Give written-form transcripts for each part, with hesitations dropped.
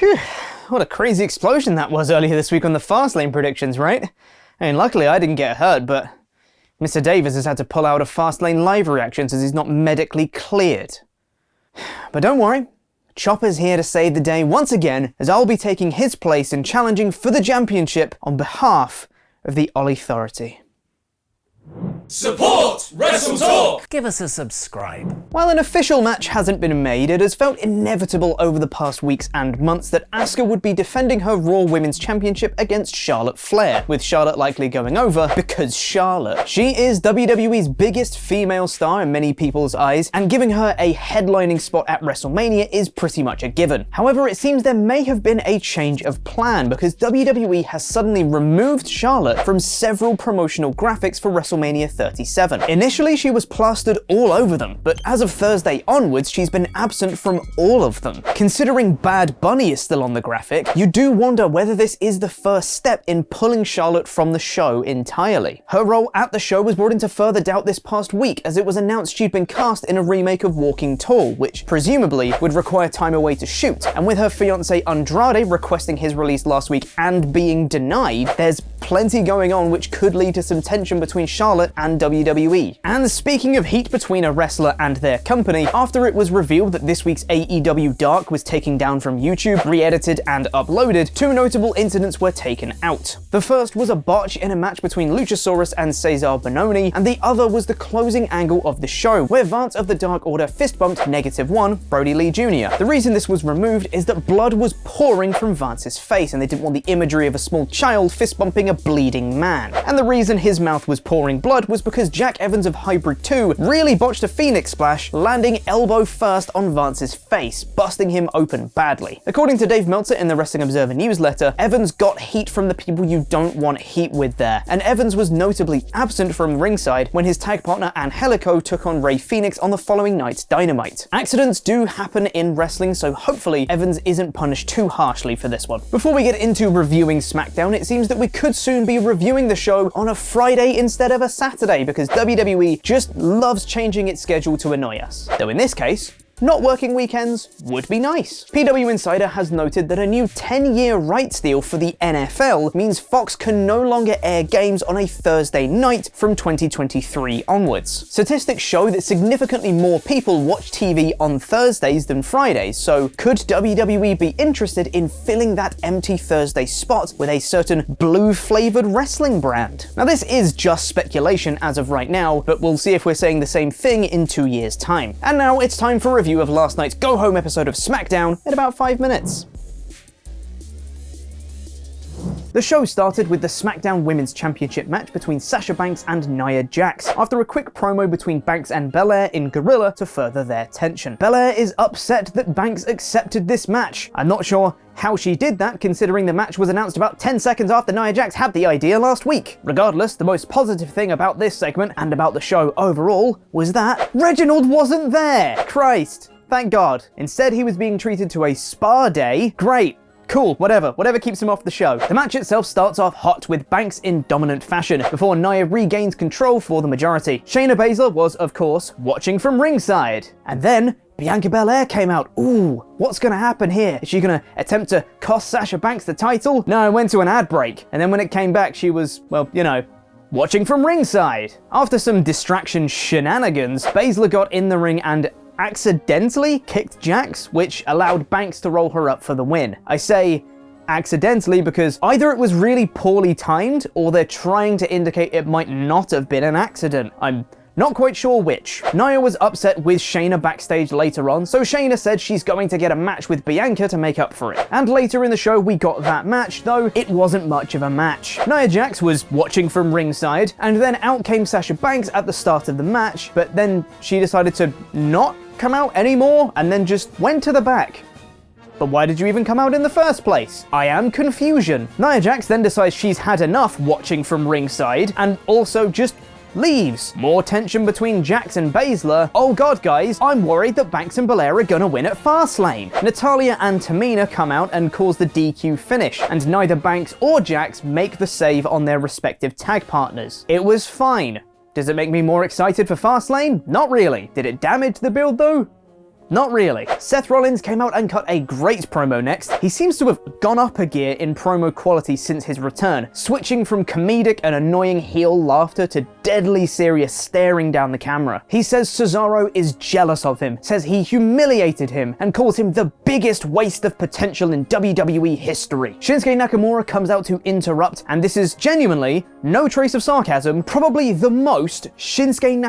Phew, what a crazy explosion that was earlier this week on the Fastlane predictions, right? I mean, luckily I didn't get hurt, but Mr. Davis has had to pull out of Fastlane live reactions as he's not medically cleared. But don't worry, Chopper's here to save the day once again, as I'll be taking his place in challenging for the championship on behalf of the Ollie Authority. Support Wrestle Talk! Give us a subscribe. While an official match hasn't been made, it has felt inevitable over the past weeks and months that Asuka would be defending her Raw Women's Championship against Charlotte Flair, with Charlotte likely going over because Charlotte. She is WWE's biggest female star in many people's eyes, and giving her a headlining spot at WrestleMania is pretty much a given. However, it seems there may have been a change of plan, because WWE has suddenly removed Charlotte from several promotional graphics for WrestleMania 37. Initially, she was plastered all over them, but as of Thursday onwards, she's been absent from all of them. Considering Bad Bunny is still on the graphic, you do wonder whether this is the first step in pulling Charlotte from the show entirely. Her role at the show was brought into further doubt this past week, as it was announced she'd been cast in a remake of Walking Tall, which presumably would require time away to shoot, and with her fiancé Andrade requesting his release last week and being denied, there's plenty going on which could lead to some tension between Charlotte and WWE. And speaking of heat between a wrestler and their company, after it was revealed that this week's AEW Dark was taken down from YouTube, re-edited and uploaded, two notable incidents were taken out. The first was a botch in a match between Luchasaurus and Cesar Bononi, and the other was the closing angle of the show, where Vance of the Dark Order fist bumped -1 Brody Lee Jr. The reason this was removed is that blood was pouring from Vance's face, and they didn't want the imagery of a small child fist bumping a bleeding man. And the reason his mouth was pouring blood was because Jack Evans of Hybrid 2 really botched a Phoenix Splash, landing elbow first on Vance's face, busting him open badly. According to Dave Meltzer in the Wrestling Observer newsletter, Evans got heat from the people you don't want heat with there, and Evans was notably absent from ringside when his tag partner Angelico took on Rey Fenix on the following night's Dynamite. Accidents do happen in wrestling, so hopefully Evans isn't punished too harshly for this one. Before we get into reviewing SmackDown, it seems that we could soon be reviewing the show on a Friday instead of a Saturday, because WWE just loves changing its schedule to annoy us. Though in this case, not working weekends would be nice. PW Insider has noted that a new 10-year rights deal for the NFL means Fox can no longer air games on a Thursday night from 2023 onwards. Statistics show that significantly more people watch TV on Thursdays than Fridays, so could WWE be interested in filling that empty Thursday spot with a certain blue-flavored wrestling brand? Now, this is just speculation as of right now, but we'll see if we're saying the same thing in 2 years' time. And now it's time for a review of last night's go-home episode of SmackDown in about 5 minutes. The show started with the SmackDown Women's Championship match between Sasha Banks and Nia Jax, after a quick promo between Banks and Belair in Gorilla to further their tension. Belair is upset that Banks accepted this match. I'm not sure how she did that, considering the match was announced about 10 seconds after Nia Jax had the idea last week. Regardless, the most positive thing about this segment, and about the show overall, was that Reginald wasn't there! Christ. Thank God. Instead, he was being treated to a spa day. Great. Cool, whatever keeps him off the show. The match itself starts off hot with Banks in dominant fashion, before Nia regains control for the majority. Shayna Baszler was, of course, watching from ringside. And then Bianca Belair came out. Ooh, what's gonna happen here? Is she gonna attempt to cost Sasha Banks the title? No, it went to an ad break. And then when it came back, she was, well, you know, watching from ringside. After some distraction shenanigans, Baszler got in the ring and accidentally kicked Jax, which allowed Banks to roll her up for the win. I say accidentally because either it was really poorly timed, or they're trying to indicate it might not have been an accident. I'm not quite sure which. Nia was upset with Shayna backstage later on, so Shayna said she's going to get a match with Bianca to make up for it. And later in the show we got that match, though it wasn't much of a match. Nia Jax was watching from ringside, and then out came Sasha Banks at the start of the match, but then she decided to not come out anymore, and then just went to the back. But why did you even come out in the first place? I am confusion. Nia Jax then decides she's had enough watching from ringside, and also just leaves. More tension between Jax and Baszler. Oh god, guys, I'm worried that Banks and Belair are gonna win at Fastlane. Natalya and Tamina come out and cause the DQ finish, and neither Banks or Jax make the save on their respective tag partners. It was fine. Does it make me more excited for Fastlane? Not really. Did it damage the build though? Not really. Seth Rollins came out and cut a great promo next. He seems to have gone up a gear in promo quality since his return, switching from comedic and annoying heel laughter to deadly serious staring down the camera. He says Cesaro is jealous of him, says he humiliated him, and calls him the biggest waste of potential in WWE history. Shinsuke Nakamura comes out to interrupt, and this is genuinely, no trace of sarcasm, probably the most Shinsuke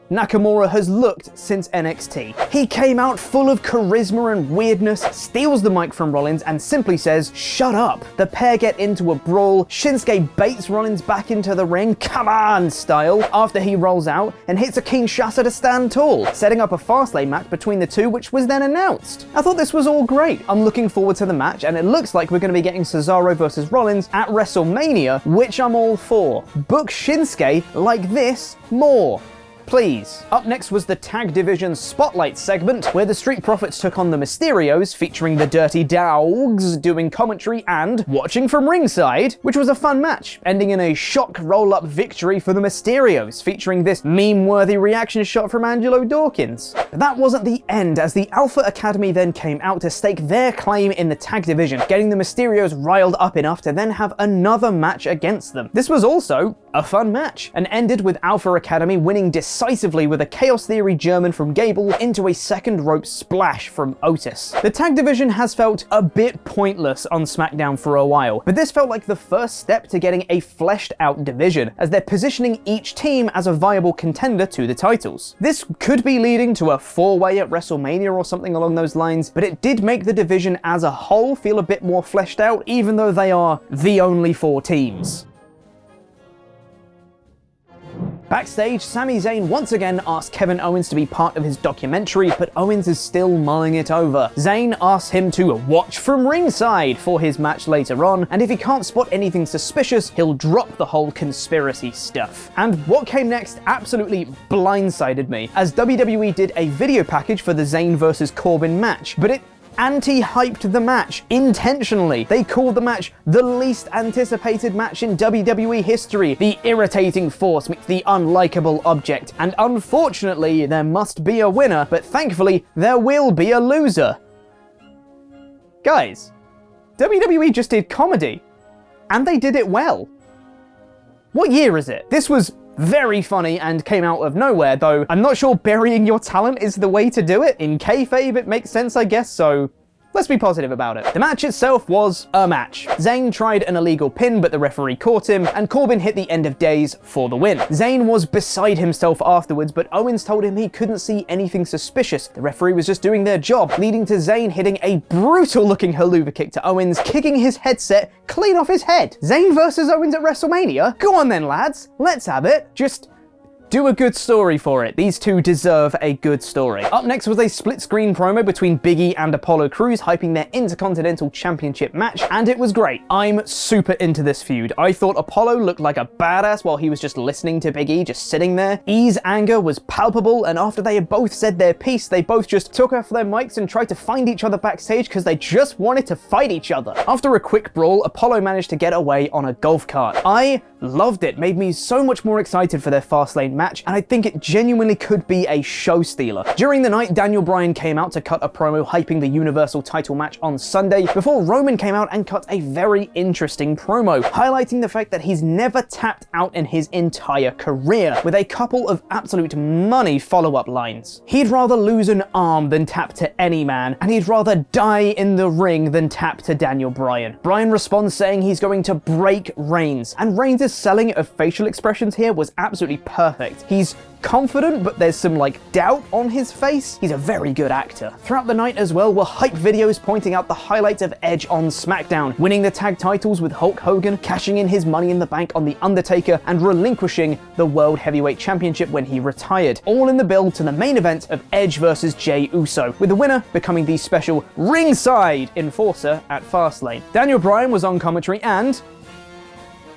Nakamura has looked since NXT. He came out full of charisma and weirdness, steals the mic from Rollins and simply says, "Shut up." The pair get into a brawl. Shinsuke baits Rollins back into the ring, "come on" style, after he rolls out and hits a Kinshasa to stand tall, setting up a Fastlane match between the two, which was then announced. I thought this was all great. I'm looking forward to the match, and it looks like we're going to be getting Cesaro versus Rollins at WrestleMania, which I'm all for. Book Shinsuke like this more. Please. Up next was the Tag Division Spotlight segment, where the Street Profits took on the Mysterios, featuring the Dirty Dogs doing commentary and watching from ringside, which was a fun match, ending in a shock roll-up victory for the Mysterios, featuring this meme-worthy reaction shot from Angelo Dawkins. But that wasn't the end, as the Alpha Academy then came out to stake their claim in the Tag Division, getting the Mysterios riled up enough to then have another match against them. This was also a fun match, and ended with Alpha Academy winning decisively with a Chaos Theory German from Gable into a second rope splash from Otis. The tag division has felt a bit pointless on SmackDown for a while, but this felt like the first step to getting a fleshed out division, as they're positioning each team as a viable contender to the titles. This could be leading to a 4-way at WrestleMania or something along those lines, but it did make the division as a whole feel a bit more fleshed out, even though they are the only 4 teams. Backstage, Sami Zayn once again asked Kevin Owens to be part of his documentary, but Owens is still mulling it over. Zayn asks him to watch from ringside for his match later on, and if he can't spot anything suspicious, he'll drop the whole conspiracy stuff. And what came next absolutely blindsided me, as WWE did a video package for the Zayn vs Corbin match, but it anti-hyped the match intentionally. They called the match the least anticipated match in WWE history. The irritating force meets the unlikable object. And unfortunately, there must be a winner, but thankfully, there will be a loser. Guys, WWE just did comedy. And they did it well. What year is it? This was very funny and came out of nowhere, though I'm not sure burying your talent is the way to do it. In kayfabe, it makes sense, I guess, so let's be positive about it. The match itself was a match. Zayn tried an illegal pin, but the referee caught him, and Corbin hit the end of days for the win. Zayn was beside himself afterwards, but Owens told him he couldn't see anything suspicious. The referee was just doing their job, leading to Zayn hitting a brutal-looking haluva kick to Owens, kicking his headset clean off his head. Zayn versus Owens at WrestleMania? Go on then, lads. Let's have it. Just do a good story for it. These two deserve a good story. Up next was a split-screen promo between Big E and Apollo Crews, hyping their Intercontinental Championship match, and it was great. I'm super into this feud. I thought Apollo looked like a badass while he was just listening to Big E, just sitting there. E's anger was palpable, and after they had both said their piece, they both just took off their mics and tried to find each other backstage because they just wanted to fight each other. After a quick brawl, Apollo managed to get away on a golf cart. I loved it. Made me so much more excited for their Fastlane match, and I think it genuinely could be a show stealer. During the night, Daniel Bryan came out to cut a promo hyping the Universal title match on Sunday, before Roman came out and cut a very interesting promo, highlighting the fact that he's never tapped out in his entire career, with a couple of absolute money follow-up lines. He'd rather lose an arm than tap to any man, and he'd rather die in the ring than tap to Daniel Bryan. Bryan responds saying he's going to break Reigns, and Reigns' selling of facial expressions here was absolutely perfect. He's confident, but there's some doubt on his face. He's a very good actor. Throughout the night as well were hype videos pointing out the highlights of Edge on SmackDown, winning the tag titles with Hulk Hogan, cashing in his Money in the Bank on The Undertaker, and relinquishing the World Heavyweight Championship when he retired, all in the build to the main event of Edge versus Jey Uso, with the winner becoming the special ringside enforcer at Fastlane. Daniel Bryan was on commentary, and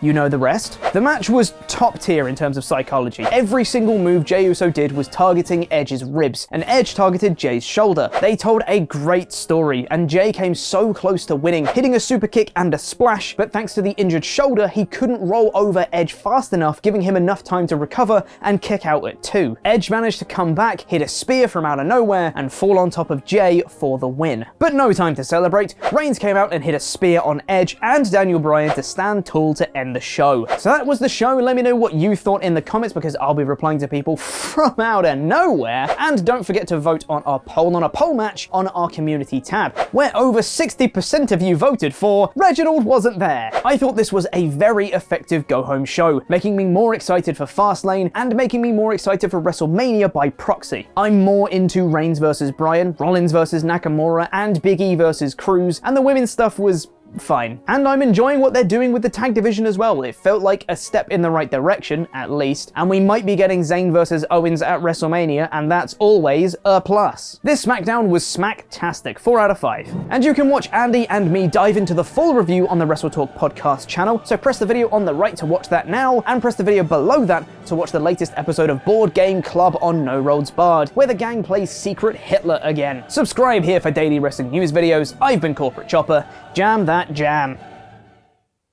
You know the rest. The match was top tier in terms of psychology. Every single move Jey Uso did was targeting Edge's ribs, and Edge targeted Jey's shoulder. They told a great story, and Jey came so close to winning, hitting a super kick and a splash, but thanks to the injured shoulder, he couldn't roll over Edge fast enough, giving him enough time to recover and kick out at 2. Edge managed to come back, hit a spear from out of nowhere, and fall on top of Jey for the win. But no time to celebrate. Reigns came out and hit a spear on Edge and Daniel Bryan to stand tall to end the show. So that was the show. Let me know what you thought in the comments, because I'll be replying to people from out of nowhere. And don't forget to vote on our poll on a poll match on our community tab, where over 60% of you voted for Reginald wasn't there. I thought this was a very effective go-home show, making me more excited for Fastlane and making me more excited for WrestleMania by proxy. I'm more into Reigns versus Bryan, Rollins versus Nakamura, and Big E versus Cruz, and the women's stuff was fine. And I'm enjoying what they're doing with the tag division as well. It felt like a step in the right direction, at least, and we might be getting Zayn versus Owens at WrestleMania, and that's always a plus. This SmackDown was smacktastic, 4 out of 5. And you can watch Andy and me dive into the full review on the WrestleTalk podcast channel, so press the video on the right to watch that now, and press the video below that to watch the latest episode of Board Game Club on No Roads Barred, where the gang plays Secret Hitler again. Subscribe here for daily wrestling news videos. I've been Corporate Chopper. Jam that jam.